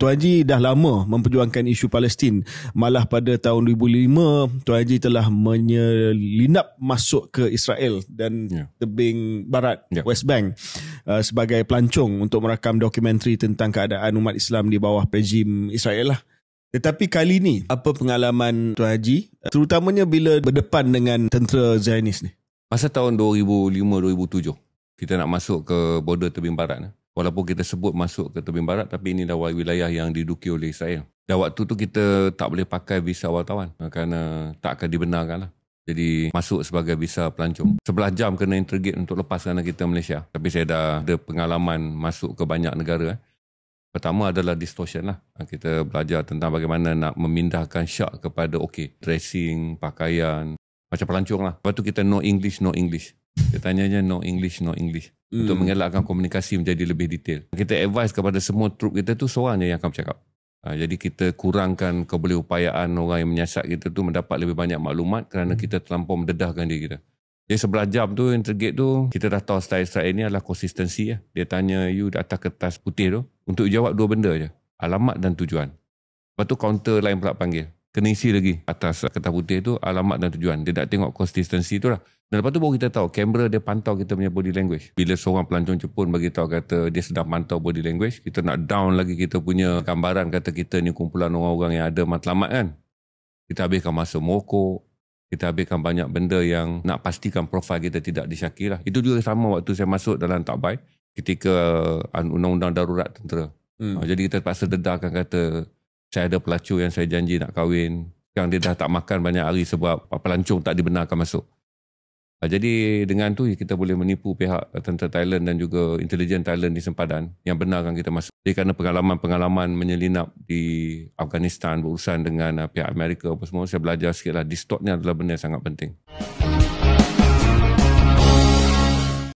Tuan Haji dah lama memperjuangkan isu Palestin. Malah pada tahun 2005, Tuan Haji telah menyelinap masuk ke Israel dan tebing barat, West Bank, sebagai pelancong untuk merakam dokumentari tentang keadaan umat Islam di bawah rejim Israel lah. Tetapi kali ni, apa pengalaman Tuan Haji, terutamanya bila berdepan dengan tentera Zionis ni? Masa tahun 2005-2007, kita nak masuk ke border tebing barat. Walaupun kita sebut masuk ke tebing barat, tapi ini dah wilayah yang diduduki oleh Israel. Dan waktu tu kita tak boleh pakai visa wartawan kerana tak akan dibenarkan lah. Jadi masuk sebagai visa pelancong. 11 jam kena interrogate untuk lepas kerana kita Malaysia. Tapi saya dah ada pengalaman masuk ke banyak negara. Pertama adalah distortion lah. Kita belajar tentang bagaimana nak memindahkan syak kepada dressing, pakaian, macam pelancong lah. Lepas tu kita no English. Dia tanyanya no English. Untuk mengelakkan komunikasi menjadi lebih detail. Kita advise kepada semua troop kita tu seorang je yang akan bercakap. Jadi kita kurangkan kebolehupayaan orang yang menyiasat kita tu mendapat lebih banyak maklumat kerana kita terlampau mendedahkan diri kita. Jadi 11 jam tu interrogate tu, kita dah tahu style Israel ni adalah konsistensi lah. Dia tanya you di atas kertas putih tu, untuk jawab 2 benda je. Alamat dan tujuan. Lepas tu counter lain pula panggil. Kena isi lagi atas kertas putih tu alamat dan tujuan. Dia nak tengok konsistensi tu lah. Dan lepas tu baru kita tahu kamera dia pantau kita punya body language. Bila seorang pelancong Jepun bagi tahu kata dia sedang pantau body language, kita nak down lagi kita punya gambaran kata kita ni kumpulan orang-orang yang ada matlamat kan. Kita habiskan masa merokok, kita habiskan banyak benda yang nak pastikan profil kita tidak disyaki lah. Itu juga sama waktu saya masuk dalam takbai ketika undang-undang darurat tentera. Jadi kita terpaksa dedahkan kata saya ada pelacur yang saya janji nak kahwin. Sekarang dia dah tak makan banyak hari sebab pelancong tak dibenarkan masuk. Jadi dengan tu kita boleh menipu pihak tentera Thailand dan juga intelijen Thailand di sempadan yang benarkan kita masuk. Jadi kerana pengalaman-pengalaman menyelinap di Afghanistan berurusan dengan pihak Amerika apa semua, saya belajar sikit lah. Distort ni adalah benda yang sangat penting.